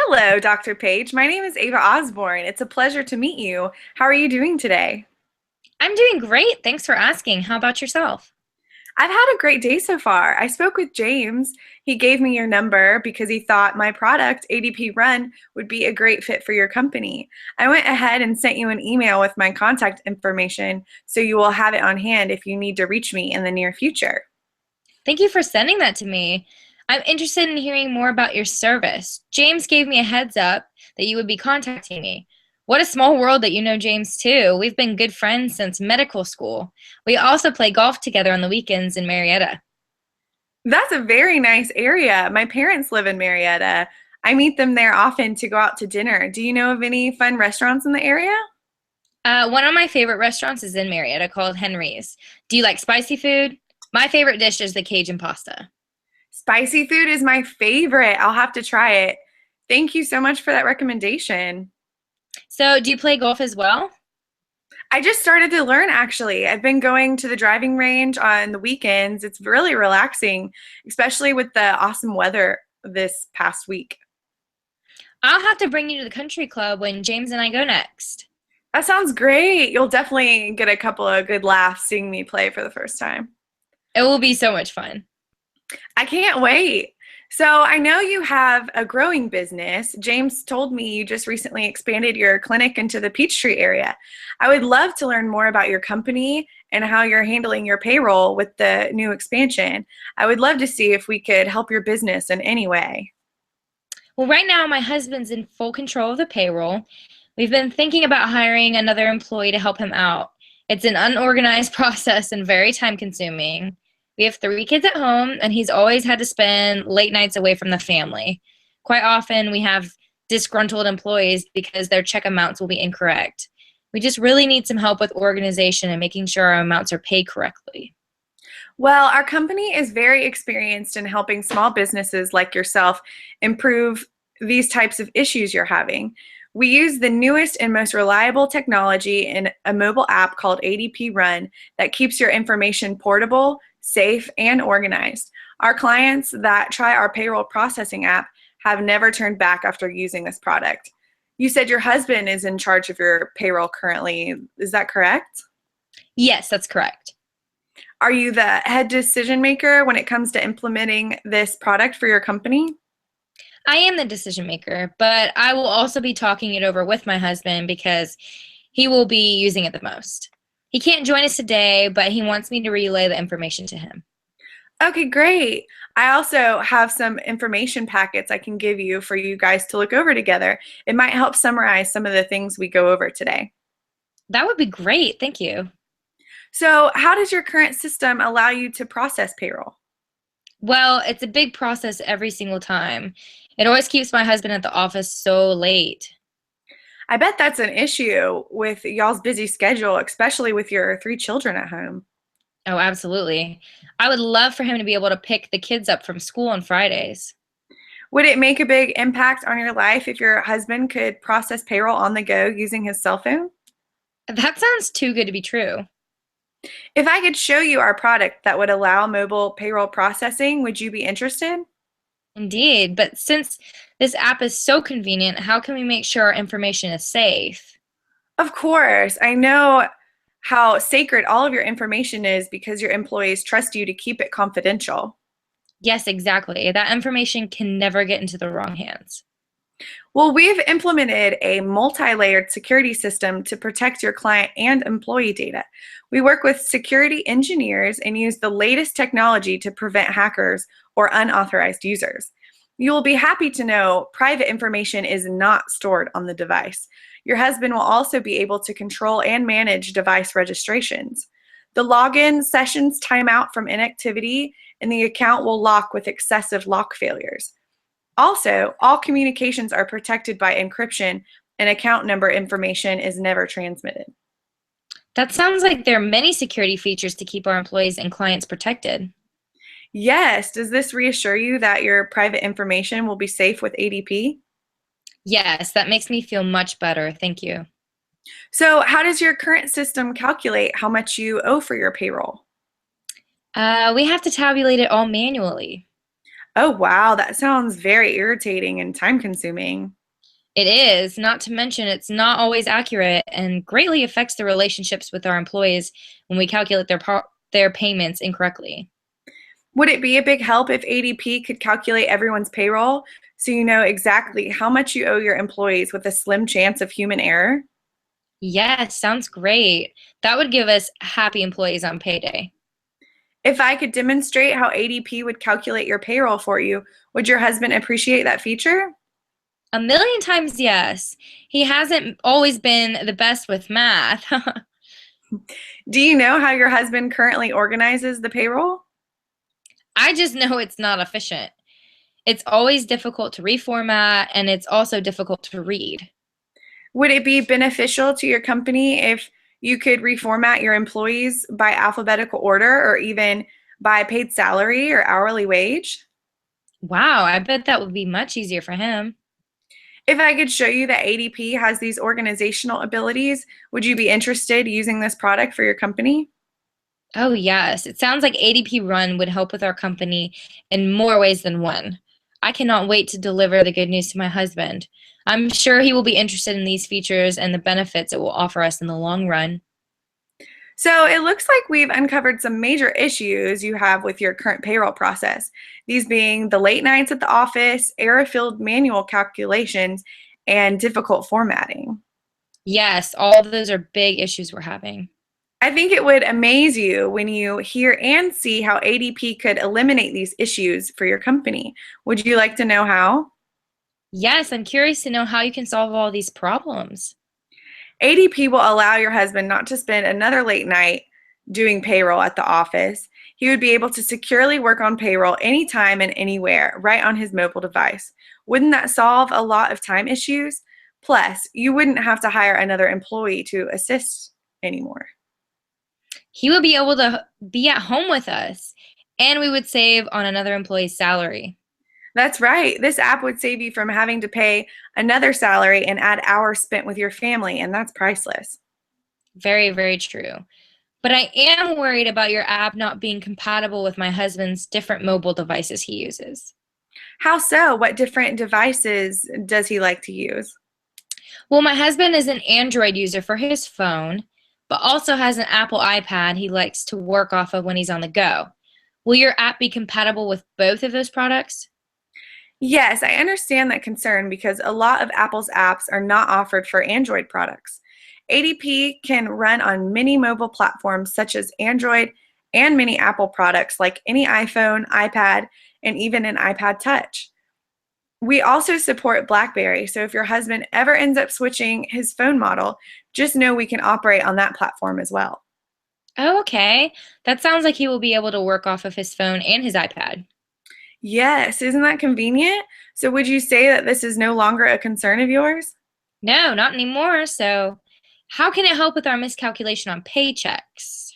Hello, Dr. Page. My name is Ava Osborne. It's a pleasure to meet you. How are you doing today? I'm doing great. Thanks for asking. How about yourself? I've had a great day so far. I spoke with James. He gave me your number because he thought my product, ADP Run, would be a great fit for your company. I went ahead and sent you an email with my contact information so you will have it on hand if you need to reach me in the near future. Thank you for sending that to me. I'm interested in hearing more about your service. James gave me a heads up that you would be contacting me. What a small world that you know James too. We've been good friends since medical school. We also play golf together on the weekends in Marietta. That's a very nice area. My parents live in Marietta. I meet them there often to go out to dinner. Do you know of any fun restaurants in the area? One of my favorite restaurants is in Marietta called Henry's. Do you like spicy food? My favorite dish is the Cajun pasta. Spicy food is my favorite. I'll have to try it. Thank you so much for that recommendation. So, do you play golf as well? I just started to learn actually. I've been going to the driving range on the weekends. It's really relaxing, especially with the awesome weather this past week. I'll have to bring you to the country club when James and I go next. That sounds great. You'll definitely get a couple of good laughs seeing me play for the first time. It will be so much fun. I can't wait. So, I know you have a growing business. James told me you just recently expanded your clinic into the Peachtree area. I would love to learn more about your company and how you're handling your payroll with the new expansion. I would love to see if we could help your business in any way. Well, right now, my husband's in full control of the payroll. We've been thinking about hiring another employee to help him out. It's an unorganized process and very time consuming. We have three kids at home, and he's always had to spend late nights away from the family. Quite often, we have disgruntled employees because their check amounts will be incorrect. We just really need some help with organization and making sure our amounts are paid correctly. Well, our company is very experienced in helping small businesses like yourself improve these types of issues you're having. We use the newest and most reliable technology in a mobile app called ADP Run that keeps your information portable, safe, and organized. Our clients that try our payroll processing app have never turned back after using this product. You said your husband is in charge of your payroll currently. Is that correct? Yes, that's correct. Are you the head decision maker when it comes to implementing this product for your company? I am the decision maker, but I will also be talking it over with my husband because he will be using it the most. He can't join us today, but he wants me to relay the information to him. Okay, great. I also have some information packets I can give you for you guys to look over together. It might help summarize some of the things we go over today. That would be great. Thank you. So, how does your current system allow you to process payroll? Well, it's a big process every single time. It always keeps my husband at the office so late. I bet that's an issue with y'all's busy schedule, especially with your three children at home. Oh, absolutely. I would love for him to be able to pick the kids up from school on Fridays. Would it make a big impact on your life if your husband could process payroll on the go using his cell phone? That sounds too good to be true. If I could show you our product that would allow mobile payroll processing, would you be interested? Indeed, but since this app is so convenient, how can we make sure our information is safe? Of course. I know how sacred all of your information is because your employees trust you to keep it confidential. Yes, exactly. That information can never get into the wrong hands. Well, we've implemented a multi layered security system to protect your client and employee data. We work with security engineers and use the latest technology to prevent hackers or unauthorized users. You will be happy to know private information is not stored on the device. Your husband will also be able to control and manage device registrations. The login sessions time out from inactivity, and the account will lock with excessive lock failures. Also, all communications are protected by encryption, and account number information is never transmitted. That sounds like there are many security features to keep our employees and clients protected. Yes, does this reassure you that your private information will be safe with ADP? Yes, that makes me feel much better. Thank you. So, how does your current system calculate how much you owe for your payroll? We have to tabulate it all manually. Oh, wow, that sounds very irritating and time consuming. It is, not to mention it's not always accurate and greatly affects the relationships with our employees when we calculate their payments incorrectly. Would it be a big help if ADP could calculate everyone's payroll so you know exactly how much you owe your employees with a slim chance of human error? Yes, sounds great. That would give us happy employees on payday. If I could demonstrate how ADP would calculate your payroll for you, would your husband appreciate that feature? A million times yes. He hasn't always been the best with math. Do you know how your husband currently organizes the payroll? I just know it's not efficient. It's always difficult to reformat and it's also difficult to read. Would it be beneficial to your company if you could reformat your employees by alphabetical order or even by paid salary or hourly wage? Wow, I bet that would be much easier for him. If I could show you that ADP has these organizational abilities, would you be interested using this product for your company? Oh, yes. It sounds like ADP Run would help with our company in more ways than one. I cannot wait to deliver the good news to my husband. I'm sure he will be interested in these features and the benefits it will offer us in the long run. So it looks like we've uncovered some major issues you have with your current payroll process. These being the late nights at the office, error-filled manual calculations, and difficult formatting. Yes, all of those are big issues we're having. I think it would amaze you when you hear and see how ADP could eliminate these issues for your company. Would you like to know how? Yes, I'm curious to know how you can solve all these problems. ADP will allow your husband not to spend another late night doing payroll at the office. He would be able to securely work on payroll anytime and anywhere, right on his mobile device. Wouldn't that solve a lot of time issues? Plus, you wouldn't have to hire another employee to assist anymore. He would be able to be at home with us, and we would save on another employee's salary. That's right. This app would save you from having to pay another salary and add hours spent with your family, and that's priceless. Very, very true. But I am worried about your app not being compatible with my husband's different mobile devices he uses. How so? What different devices does he like to use? Well, my husband is an Android user for his phone, but also has an Apple iPad he likes to work off of when he's on the go. Will your app be compatible with both of those products? Yes, I understand that concern because a lot of Apple's apps are not offered for Android products. ADP can run on many mobile platforms such as Android and many Apple products like any iPhone, iPad, and even an iPad Touch. We also support BlackBerry, so if your husband ever ends up switching his phone model, just know we can operate on that platform as well. Oh, okay. That sounds like he will be able to work off of his phone and his iPad. Yes, isn't that convenient? So would you say that this is no longer a concern of yours? No, not anymore. So, how can it help with our miscalculation on paychecks?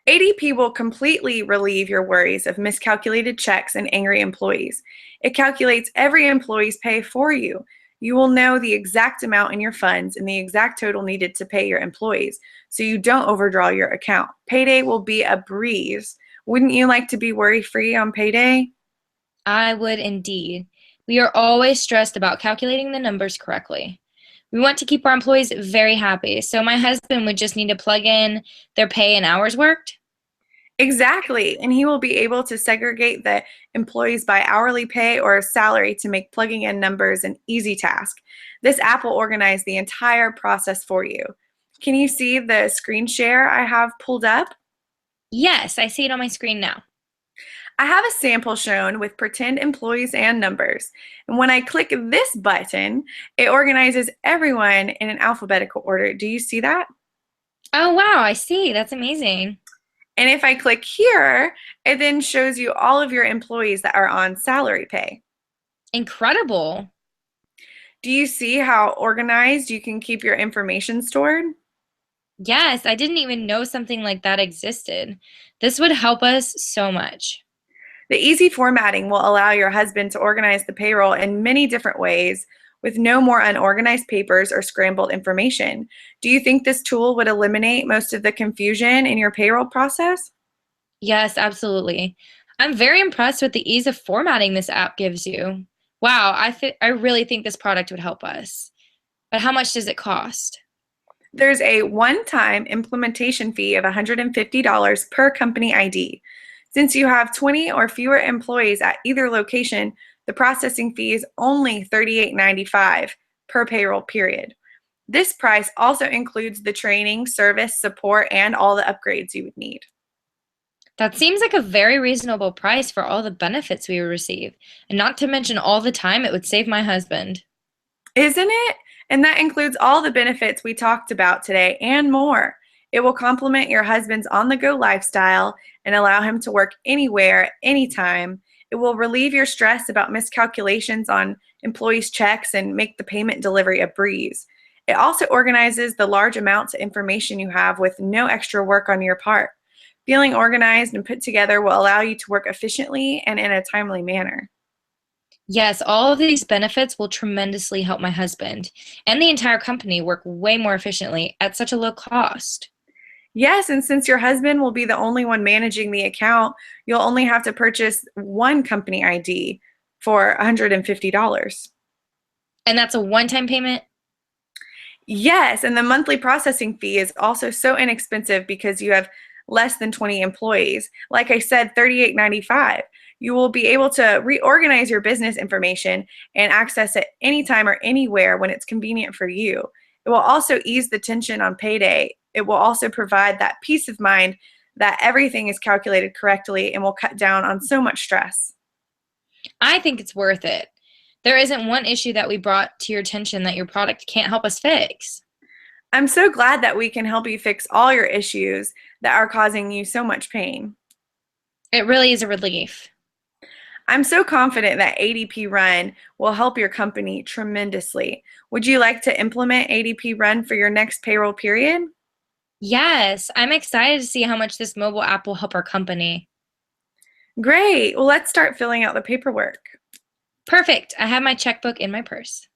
ADP will completely relieve your worries of miscalculated checks and angry employees. It calculates every employee's pay for you. You will know the exact amount in your funds and the exact total needed to pay your employees, so you don't overdraw your account. Payday will be a breeze. Wouldn't you like to be worry-free on payday? I would indeed. We are always stressed about calculating the numbers correctly. We want to keep our employees very happy, so my husband would just need to plug in their pay and hours worked. Exactly. And he will be able to segregate the employees by hourly pay or salary to make plugging in numbers an easy task. This app will organize the entire process for you. Can you see the screen share I have pulled up? Yes, I see it on my screen now. I have a sample shown with pretend employees and numbers. And when I click this button, it organizes everyone in an alphabetical order. Do you see that? Oh, wow, I see. That's amazing. And if I click here, it then shows you all of your employees that are on salary pay. Incredible. Do you see how organized you can keep your information stored? Yes, I didn't even know something like that existed. This would help us so much. The easy formatting will allow your husband to organize the payroll in many different ways with no more unorganized papers or scrambled information. Do you think this tool would eliminate most of the confusion in your payroll process? Yes, absolutely. I'm very impressed with the ease of formatting this app gives you. Wow, I really think this product would help us. But how much does it cost? There's a one-time implementation fee of $150 per company ID. Since you have 20 or fewer employees at either location, the processing fee is only $38.95 per payroll period. This price also includes the training, service, support, and all the upgrades you would need. That seems like a very reasonable price for all the benefits we would receive, and not to mention all the time it would save my husband. Isn't it? And that includes all the benefits we talked about today and more. It will complement your husband's on the go lifestyle and allow him to work anywhere, anytime. It will relieve your stress about miscalculations on employees' checks and make the payment delivery a breeze. It also organizes the large amounts of information you have with no extra work on your part. Feeling organized and put together will allow you to work efficiently and in a timely manner. Yes, all of these benefits will tremendously help my husband and the entire company work way more efficiently at such a low cost. Yes, and since your husband will be the only one managing the account, you'll only have to purchase one company ID for $150. And that's a one-time payment? Yes, and the monthly processing fee is also so inexpensive because you have less than 20 employees. Like I said, $38.95. You will be able to reorganize your business information and access it anytime or anywhere when it's convenient for you. It will also ease the tension on payday. It will also provide that peace of mind that everything is calculated correctly and will cut down on so much stress. I think it's worth it. There isn't one issue that we brought to your attention that your product can't help us fix. I'm so glad that we can help you fix all your issues that are causing you so much pain. It really is a relief. I'm so confident that ADP Run will help your company tremendously. Would you like to implement ADP Run for your next payroll period? Yes, I'm excited to see how much this mobile app will help our company. Great. Well, let's start filling out the paperwork. Perfect. I have my checkbook in my purse.